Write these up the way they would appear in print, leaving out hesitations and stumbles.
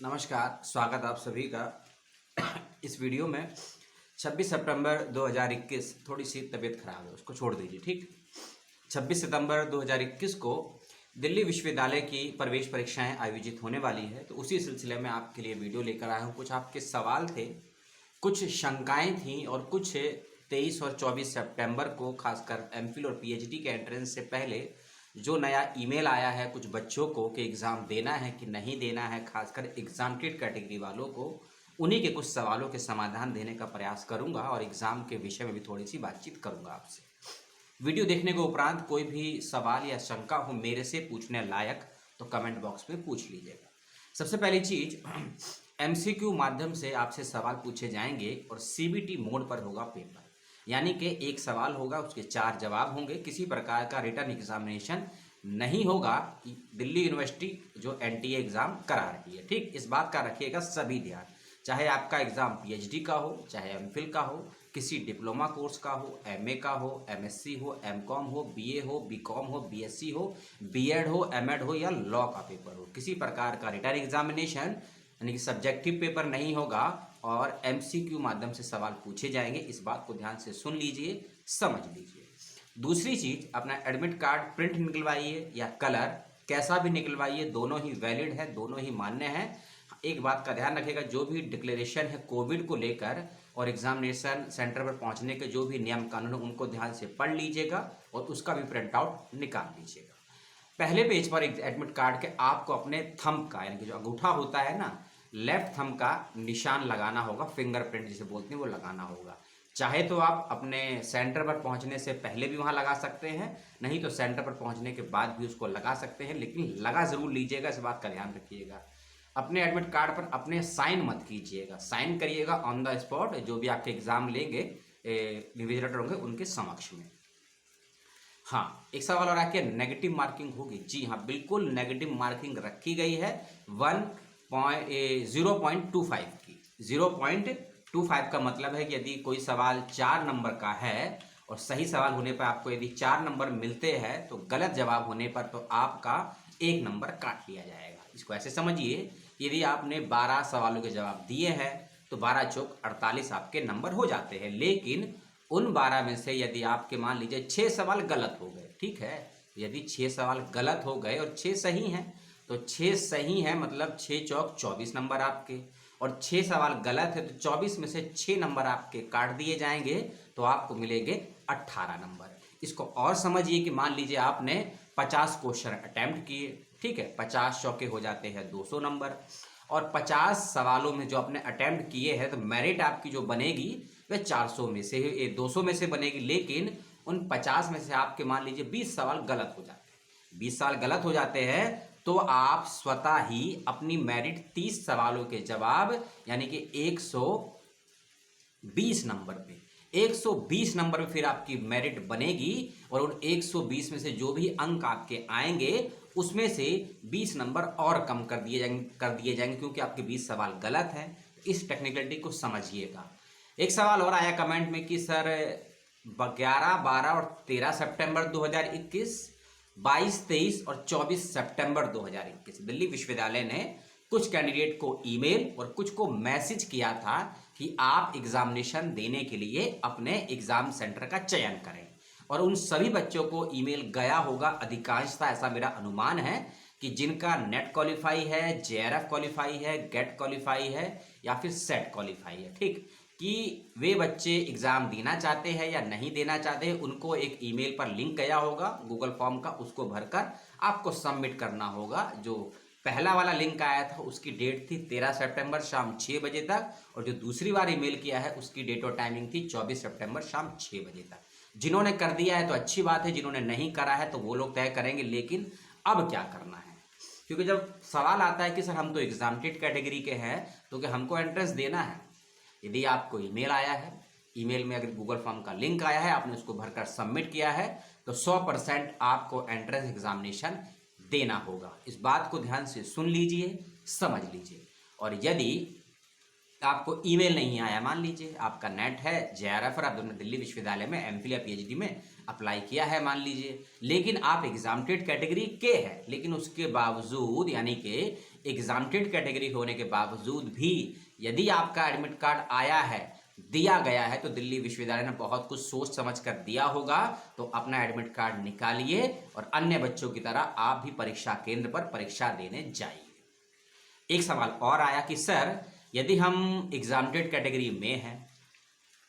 नमस्कार, स्वागत आप सभी का इस वीडियो में। 26 सितंबर 2021 थोड़ी सी तबीयत खराब है, उसको छोड़ दीजिए। ठीक, 26 सितंबर 2021 को दिल्ली विश्वविद्यालय की प्रवेश परीक्षाएं आयोजित होने वाली है, तो उसी सिलसिले में आपके लिए वीडियो लेकर आया हूं। कुछ आपके सवाल थे, कुछ शंकाएं थीं और कुछ 23 और 24 सितंबर को खासकर एमफिल और पीएचडी के एंट्रेंस से पहले जो नया ईमेल आया है कुछ बच्चों को कि एग्ज़ाम देना है कि नहीं देना है, खासकर एग्जाम्प्टेड कैटेगरी वालों को, उन्हीं के कुछ सवालों के समाधान देने का प्रयास करूंगा और एग्ज़ाम के विषय में भी थोड़ी सी बातचीत करूंगा आपसे। वीडियो देखने के उपरांत कोई भी सवाल या शंका हो मेरे से पूछने लायक तो कमेंट बॉक्स में पूछ लीजिएगा। सबसे पहली चीज़, एमसीक्यू माध्यम से आपसे सवाल पूछे जाएंगे और सीबीटी मोड पर होगा पेपर, यानी कि एक सवाल होगा, उसके 4 जवाब होंगे। किसी प्रकार का रिटर्न एग्जामिनेशन नहीं होगा। दिल्ली यूनिवर्सिटी जो एनटीए एग्ज़ाम करा रही है, ठीक, इस बात का रखिएगा सभी ध्यान। चाहे आपका एग्ज़ाम पीएचडी का हो, चाहे एमफिल का हो, किसी डिप्लोमा कोर्स का हो, एमए का हो, एमएससी हो, एमकॉम हो, बीए हो, बीकॉम हो, बीएससी हो, बीएड हो, एमएड हो या लॉ का पेपर हो, किसी प्रकार का रिटर्न एग्जामिनेशन यानी कि सब्जेक्टिव पेपर नहीं होगा और एमसीक्यू माध्यम से सवाल पूछे जाएंगे। इस बात को ध्यान से सुन लीजिए, समझ लीजिए। दूसरी चीज़, अपना एडमिट कार्ड प्रिंट निकलवाइए या कलर कैसा भी निकलवाइए, दोनों ही वैलिड है, दोनों ही मान्य है। एक बात का ध्यान रखिएगा, जो भी डिक्लेरेशन है कोविड को लेकर और एग्जामिनेशन सेंटर पर पहुंचने के जो भी नियम कानून उनको ध्यान से पढ़ लीजिएगा और उसका भी प्रिंट आउट निकाल लीजिएगा। पहले पेज पर एडमिट कार्ड के आपको अपने थंब का यानी कि जो अंगूठा होता है ना, लेफ्ट थंब का निशान लगाना होगा, फिंगरप्रिंट जिसे बोलते हैं वो लगाना होगा। चाहे तो आप अपने सेंटर पर पहुंचने से पहले भी वहां लगा सकते हैं, नहीं तो सेंटर पर पहुंचने के बाद भी उसको लगा सकते हैं, लेकिन लगा जरूर लीजिएगा, इस बात का ध्यान रखिएगा। अपने एडमिट कार्ड पर अपने साइन मत कीजिएगा, साइन करिएगा ऑन द स्पॉट, जो भी आपके एग्जाम लेंगे इन्विजिलेटर होंगे उनके समक्ष में। हाँ, एक सवाल और आके नेगेटिव मार्किंग होगी। जी हाँ, बिल्कुल नेगेटिव मार्किंग रखी गई है 0.25 की। 0.25 का मतलब है कि यदि कोई सवाल 4 नंबर का है और सही सवाल होने पर आपको यदि 4 नंबर मिलते हैं तो गलत जवाब होने पर तो आपका 1 नंबर काट लिया जाएगा। इसको ऐसे समझिए, यदि आपने 12 सवालों के जवाब दिए हैं तो 12 चौक 48 आपके नंबर हो जाते हैं, लेकिन उन 12 में से यदि आपके मान लीजिए 6 सवाल गलत हो गए, ठीक है, यदि 6 सवाल गलत हो गए और 6 सही हैं तो 6 सही हैं मतलब 6 चौक 24 नंबर आपके, और 6 सवाल गलत है तो 24 में से 6 नंबर आपके काट दिए जाएंगे तो आपको मिलेंगे 18 नंबर। इसको और समझिए कि मान लीजिए आपने 50 क्वेश्चन अटेम्प्ट किए, ठीक है, 50 चौके हो जाते हैं 200 नंबर, और 50 सवालों में जो आपने अटेम्प्ट किए हैं तो मेरिट आपकी जो बनेगी वह 400 में से 200 में से बनेगी, लेकिन उन 50 में से आपके मान लीजिए 20 सवाल गलत हो जाते हैं। 20 सवाल गलत हो जाते हैं तो आप स्वतः ही अपनी मेरिट 30 सवालों के जवाब यानी कि 120 नंबर पे 120 नंबर पे फिर आपकी मेरिट बनेगी और उन 120 में से जो भी अंक आपके आएंगे उसमें से 20 नंबर और कम कर दिए जाएंगे क्योंकि आपके 20 सवाल गलत हैं। इस टेक्निकलिटी को समझिएगा। एक सवाल और आया कमेंट में कि सर 11, 12 और 13 सितंबर 2021, 22, 23 और 24 सितंबर 2021 दिल्ली विश्वविद्यालय ने कुछ कैंडिडेट को ईमेल और कुछ को मैसेज किया था कि आप एग्जामिनेशन देने के लिए अपने एग्जाम सेंटर का चयन करें, और उन सभी बच्चों को ईमेल गया होगा अधिकांशतः, ऐसा मेरा अनुमान है कि जिनका नेट क्वालिफाई है, जेआरएफ क्वालिफाई है, गेट क्वालिफाई है या फिर सेट क्वालिफाई है, ठीक, कि वे बच्चे एग्ज़ाम देना चाहते हैं या नहीं देना चाहते हैं। उनको एक ईमेल पर लिंक गया होगा गूगल फॉर्म का, उसको भरकर आपको सबमिट करना होगा। जो पहला वाला लिंक आया था उसकी डेट थी 13 सितंबर शाम 6 बजे तक, और जो दूसरी बार ईमेल किया है उसकी डेट और टाइमिंग थी 24 सितंबर शाम 6 बजे तक। जिन्होंने कर दिया है तो अच्छी बात है, जिन्होंने नहीं करा है तो वो लोग तय करेंगे, लेकिन अब क्या करना है, क्योंकि जब सवाल आता है कि सर हम तो एग्जाम्प्टेड कैटेगरी के हैं तो क्या हमको एंट्रेंस देना है। यदि आपको ईमेल आया है, ईमेल में अगर गूगल फॉर्म का लिंक आया है, आपने उसको भरकर सबमिट किया है तो 100% आपको एंट्रेंस एग्जामिनेशन देना होगा। इस बात को ध्यान से सुन लीजिए, समझ लीजिए। और यदि आपको ईमेल नहीं आया, मान लीजिए आपका नेट है, जेआरएफ और आप दोनों दिल्ली विश्वविद्यालय में एमफिल या पीएचडी में अप्लाई किया है मान लीजिए, लेकिन आप एग्जाम्प्टेड कैटेगरी के हैं, लेकिन उसके बावजूद यानी कि एग्जाम्प्टेड कैटेगरी होने के बावजूद भी यदि आपका एडमिट कार्ड आया है, दिया गया है, तो दिल्ली विश्वविद्यालय ने बहुत कुछ सोच समझ कर दिया होगा, तो अपना एडमिट कार्ड निकालिए और अन्य बच्चों की तरह आप भी परीक्षा केंद्र पर परीक्षा देने जाइए। एक सवाल और आया कि सर यदि हम एग्जाम्प्टेड कैटेगरी में हैं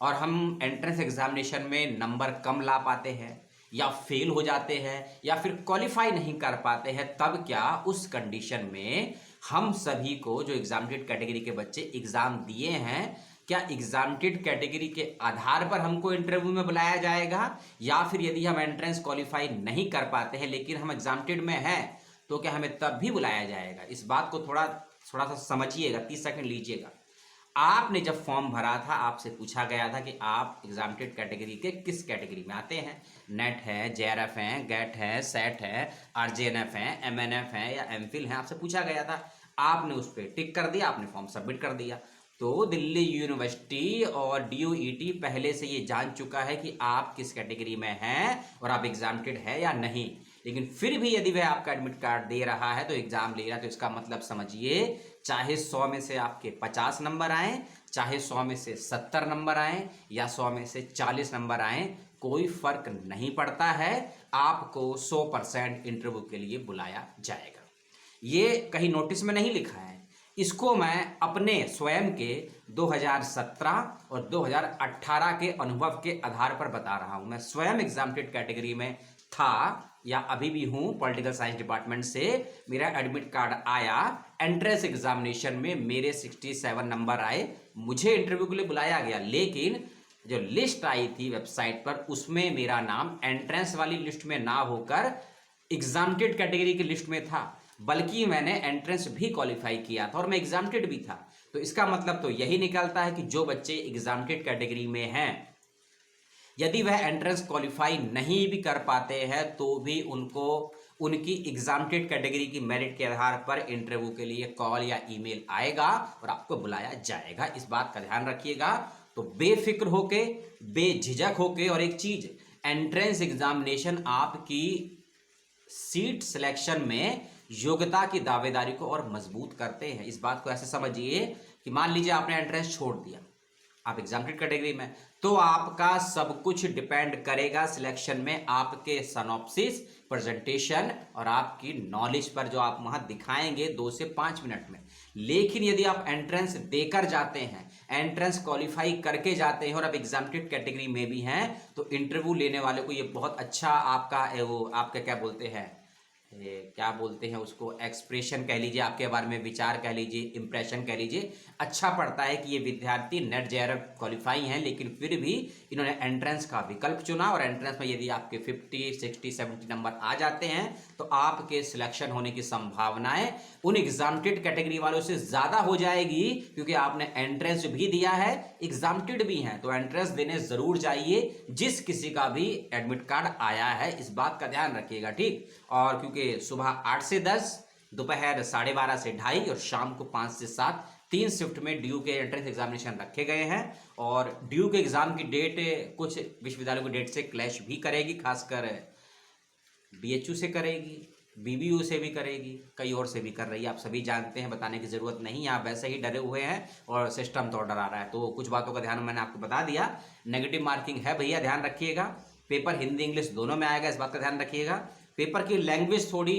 और हम एंट्रेंस एग्जामिनेशन में नंबर कम ला पाते हैं या फेल हो जाते हैं या फिर क्वालिफाई नहीं कर पाते हैं, तब क्या उस कंडीशन में हम सभी को जो एग्जाम्प्टेड कैटेगरी के बच्चे एग्जाम दिए हैं, क्या एग्जाम्प्टेड कैटेगरी के आधार पर हमको इंटरव्यू में बुलाया जाएगा, या फिर यदि हम एंट्रेंस क्वालिफाई नहीं कर पाते हैं लेकिन हम एग्जाम्प्टेड में हैं तो क्या हमें तब भी बुलाया जाएगा? इस बात को थोड़ा सा समझिएगा, 30 सेकंड लीजिएगा। आपने जब फॉर्म भरा था आपसे पूछा गया था कि आप एग्जाम्प्टेड कैटेगरी के किस कैटेगरी में आते हैं, नेट है, जेआरएफ है, गेट है, सेट है, आरजेएनएफ है, एमएनएफ है या एमफिल है, आपसे पूछा गया था। आपने उस पर टिक कर दिया, आपने फॉर्म सबमिट कर दिया। तो दिल्ली यूनिवर्सिटी और डीयूईटी पहले से ये जान चुका है कि आप किस कैटेगरी में हैं और आप एग्जाम्प्टेड है या नहीं, लेकिन फिर भी यदि वह आपका एडमिट कार्ड दे रहा है तो एग्जाम ले रहा है, तो इसका मतलब समझिए चाहे 100 में से आपके 50 नंबर आए, चाहे 100 में से 70 नंबर आए या 100 में से 40 नंबर आए, कोई फर्क नहीं पड़ता है, आपको 100% इंटरव्यू के लिए बुलाया जाएगा। ये कहीं नोटिस में नहीं लिखा है, इसको मैं अपने स्वयं के 2017 और 2018 के अनुभव के आधार पर बता रहा हूं। मैं स्वयं एग्जाम्प्टेड कैटेगरी में था या अभी भी हूं, पॉलिटिकल साइंस डिपार्टमेंट से मेरा एडमिट कार्ड आया, एंट्रेंस एग्जामिनेशन में मेरे 67 नंबर आए, मुझे इंटरव्यू के लिए बुलाया गया, लेकिन जो लिस्ट आई थी वेबसाइट पर उसमें मेरा नाम एंट्रेंस वाली लिस्ट में ना होकर एग्जाम्प्टेड कैटेगरी की लिस्ट में था, बल्कि मैंने एंट्रेंस भी क्वालिफाई किया था और मैं एग्जाम्प्टेड भी था। तो इसका मतलब तो यही निकलता है कि जो बच्चे एग्जाम्प्टेड कैटेगरी में हैं, यदि वह एंट्रेंस क्वालिफाई नहीं भी कर पाते हैं तो भी उनको उनकी एग्जाम्प्टेड कैटेगरी की मेरिट के आधार पर इंटरव्यू के लिए कॉल या ईमेल आएगा और आपको बुलाया जाएगा। इस बात का ध्यान रखिएगा। तो बेफिक्र होके, बेझिझक होके, और एक चीज, एंट्रेंस एग्जामिनेशन आपकी सीट सिलेक्शन में योग्यता की दावेदारी को और मजबूत करते हैं। इस बात को ऐसे समझिए कि मान लीजिए आपने एंट्रेंस छोड़ दिया, आप एग्जाम्प्टेड कैटेगरी में, तो आपका सब कुछ डिपेंड करेगा सिलेक्शन में आपके सिनॉप्सिस, प्रेजेंटेशन और आपकी नॉलेज पर, जो आप वहां दिखाएंगे 2 से 5 मिनट में। लेकिन यदि आप एंट्रेंस देकर जाते हैं, एंट्रेंस क्वालिफाई करके जाते हैं और आप एग्जाम्प्टेड कैटेगरी में भी हैं, तो इंटरव्यू लेने वाले को ये बहुत अच्छा आपका वो आपका क्या बोलते हैं उसको, एक्सप्रेशन कह लीजिए, आपके बारे में विचार कह लीजिए, इंप्रेशन कह लीजिए, अच्छा पड़ता है कि ये विद्यार्थी नेट जेआरएफ क्वालिफाई हैं, लेकिन फिर भी इन्होंने एंट्रेंस का विकल्प चुना और एंट्रेंस में यदि आपके 50, 60, 70 नंबर आ जाते हैं तो आपके सिलेक्शन होने की संभावनाएं उन एग्जाम्प्टेड कैटेगरी वालों से ज़्यादा हो जाएगी, क्योंकि आपने एंट्रेंस भी दिया है, एग्जाम्प्टेड भी हैं। तो एंट्रेंस देने ज़रूर जाइए जिस किसी का भी एडमिट कार्ड आया है, इस बात का ध्यान रखिएगा, ठीक। और क्योंकि सुबह 8 से 10, दोपहर 12:30 से 2:30 और शाम को 5 से 7, 3 शिफ्ट में ड्यू के एंट्रेंस एग्जामिनेशन रखे गए हैं। और ड्यू के एग्जाम की डेट कुछ विश्वविद्यालयों की डेट से क्लैश भी करेगी, खासकर बीएचयू से करेगी, बीबीयू से भी करेगी, कई और से भी कर रही है, आप सभी जानते हैं, बताने की ज़रूरत नहीं है, आप वैसे ही डरे हुए हैं और सिस्टम तो डरा रहा है। तो कुछ बातों का ध्यान मैंने आपको बता दिया। नेगेटिव मार्किंग है भैया, ध्यान रखिएगा। पेपर हिंदी इंग्लिश दोनों में आएगा, इस बात का ध्यान रखिएगा। पेपर की लैंग्वेज थोड़ी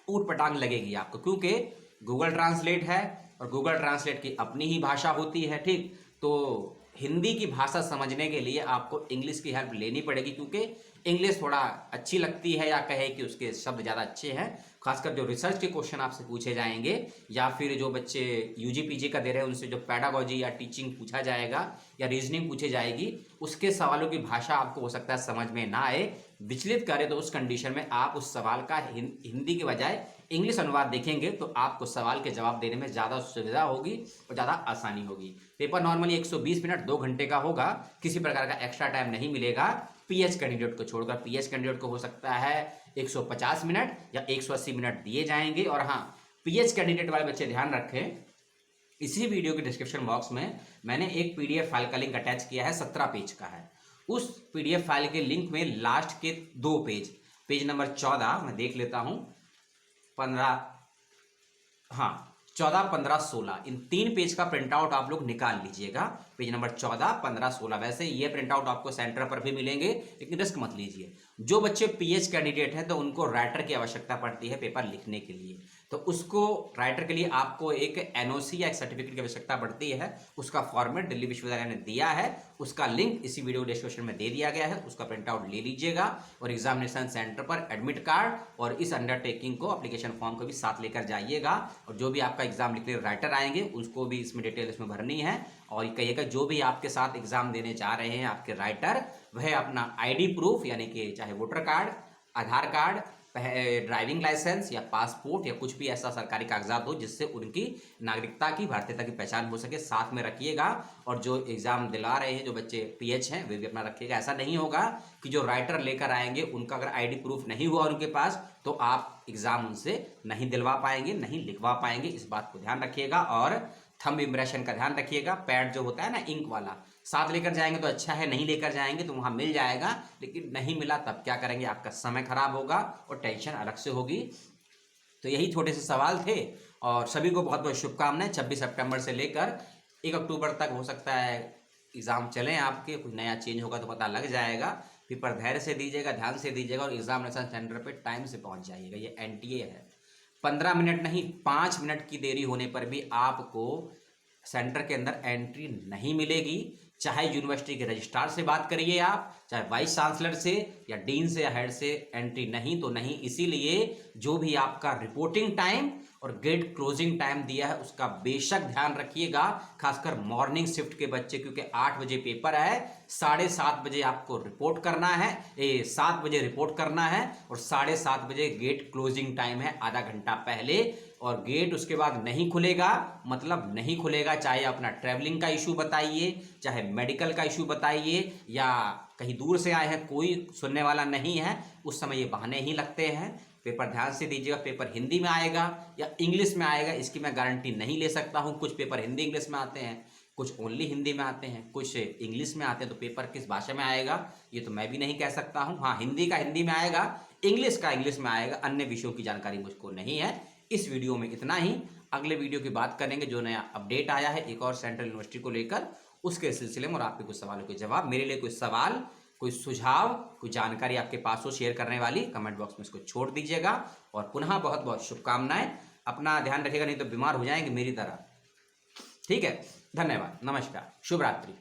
ऊट पटांग लगेगी आपको, क्योंकि गूगल ट्रांसलेट है और गूगल ट्रांसलेट की अपनी ही भाषा होती है, ठीक। तो हिंदी की भाषा समझने के लिए आपको इंग्लिश की हेल्प लेनी पड़ेगी, क्योंकि इंग्लिश थोड़ा अच्छी लगती है, या कहे कि उसके शब्द ज़्यादा अच्छे हैं। खासकर जो रिसर्च के क्वेश्चन आपसे पूछे जाएंगे या फिर जो बच्चे यूजी पीजी का दे रहे हैं उनसे जो पैडागोजी या टीचिंग पूछा जाएगा या रीजनिंग पूछे जाएगी, उसके सवालों की भाषा आपको हो सकता है समझ में ना आए, विचलित करे। तो उस कंडीशन में आप उस सवाल का हिंदी के बजाय इंग्लिश अनुवाद देखेंगे तो आपको सवाल के जवाब देने में ज़्यादा सुविधा होगी और ज़्यादा आसानी होगी। पेपर नॉर्मली 120 मिनट 2 घंटे का होगा, किसी प्रकार का एक्स्ट्रा टाइम नहीं मिलेगा पीएच कैंडिडेट को छोड़कर। पीएच कैंडिडेट को हो सकता है 150 मिनट या 180 मिनट दिए जाएंगे। और हाँ, पीएच कैंडिडेट वाले बच्चे ध्यान रखें, इसी वीडियो के डिस्क्रिप्शन बॉक्स में मैंने एक पीडीएफ फाइल का लिंक अटैच किया है, 17 पेज का है। उस PDF फाइल के लिंक में लास्ट के 2 पेज नंबर 14 मैं देख लेता हूँ, 15, हाँ 14, 15, 16 इन 3 पेज का प्रिंट आउट आप लोग निकाल लीजिएगा। Page number 14, 15, 16। वैसे ये प्रिंट आउट आपको सेंटर पर भी मिलेंगे, लेकिन रिस्क मत लीजिए। जो बच्चे PH कैंडिडेट हैं तो उनको राइटर की आवश्यकता पड़ती है पेपर लिखने के लिए, तो उसको राइटर के लिए आपको एक NOC या एक सर्टिफिकेट की आवश्यकता पड़ती है। उसका फॉर्मेट दिल्ली विश्वविद्यालय ने दिया है, उसका लिंक इसी वीडियो डिस्क्रिप्शन में दे दिया गया है, उसका प्रिंट आउट ले लीजिएगा और एग्जामिनेशन सेंटर पर एडमिट कार्ड और इस अंडरटेकिंग को, एप्लीकेशन फॉर्म को भी साथ लेकर जाइएगा। और जो भी आपका एग्जाम लिखने राइटर आएंगे उसको भी इसमें डिटेल इसमें भरनी है। और कहिएगा जो भी आपके साथ एग्जाम देने जा रहे हैं आपके राइटर, वह अपना ID प्रूफ यानी कि चाहे वोटर कार्ड, आधार कार्ड, ड्राइविंग लाइसेंस या पासपोर्ट या कुछ भी ऐसा सरकारी कागजात हो जिससे उनकी नागरिकता की, भारतीयता की पहचान हो सके, साथ में रखिएगा। और जो एग्जाम दिला रहे हैं जो बच्चे PH हैं वे भी अपना रखिएगा। ऐसा नहीं होगा कि जो राइटर लेकर आएंगे उनका अगर ID प्रूफ नहीं हुआ उनके पास तो आप एग्जाम उनसे नहीं दिलवा पाएंगे, नहीं लिखवा पाएंगे। इस बात को ध्यान रखिएगा। और थंब इम्प्रेशन का ध्यान रखिएगा। पैड जो होता है ना इंक वाला, साथ लेकर जाएंगे तो अच्छा है, नहीं लेकर जाएंगे तो वहाँ मिल जाएगा, लेकिन नहीं मिला तब क्या करेंगे, आपका समय खराब होगा और टेंशन अलग से होगी। तो यही छोटे से सवाल थे और सभी को बहुत बहुत शुभकामनाएं। 26 सितंबर से लेकर 1 अक्टूबर तक हो सकता है एग्ज़ाम चलें आपके, कुछ नया चेंज होगा तो पता लग जाएगा। पेपर धैर्य से दीजिएगा, ध्यान से दीजिएगा और एग्जामिनेशन सेंटर पर टाइम से पहुँच जाइएगा। ये NTA है। 15 मिनट नहीं, 5 मिनट की देरी होने पर भी आपको सेंटर के अंदर एंट्री नहीं मिलेगी। चाहे यूनिवर्सिटी के रजिस्ट्रार से बात करिए आप, चाहे वाइस चांसलर से या डीन से या हेड से, एंट्री नहीं तो नहीं। इसीलिए जो भी आपका रिपोर्टिंग टाइम और गेट क्लोजिंग टाइम दिया है उसका बेशक ध्यान रखिएगा, खासकर मॉर्निंग शिफ्ट के बच्चे, क्योंकि 8 बजे पेपर है, 7:30 बजे आपको रिपोर्ट करना है, 7 बजे रिपोर्ट करना है और 7:30 बजे गेट क्लोजिंग टाइम है, आधा घंटा पहले। और गेट उसके बाद नहीं खुलेगा, मतलब नहीं खुलेगा। चाहे अपना ट्रैवलिंग का इशू बताइए, चाहे मेडिकल का इशू बताइए, या कहीं दूर से आए हैं, कोई सुनने वाला नहीं है, उस समय ये बहाने ही लगते हैं। पेपर ध्यान से दीजिएगा। पेपर हिंदी में आएगा या इंग्लिश में आएगा इसकी मैं गारंटी नहीं ले सकता हूँ। कुछ पेपर हिंदी इंग्लिश में आते हैं, कुछ ओनली हिंदी में आते हैं, कुछ इंग्लिश में आते हैं। तो पेपर किस भाषा में आएगा ये तो मैं भी नहीं कह सकता हूँ। हाँ, हिंदी का हिंदी में आएगा, इंग्लिश का इंग्लिश में आएगा, अन्य विषयों की जानकारी मुझको नहीं है। इस वीडियो में इतना ही। अगले वीडियो की बात करेंगे जो नया अपडेट आया है एक और सेंट्रल यूनिवर्सिटी को लेकर, उसके सिलसिले में, और आपके कुछ सवालों के जवाब। मेरे लिए कोई सवाल, कोई सुझाव, कोई जानकारी आपके पास हो शेयर करने वाली, कमेंट बॉक्स में इसको छोड़ दीजिएगा। और पुनः बहुत बहुत शुभकामनाएं। अपना ध्यान रखिएगा, नहीं तो बीमार हो जाएंगे मेरी तरह। ठीक है, धन्यवाद, नमस्कार, शुभ रात्रि।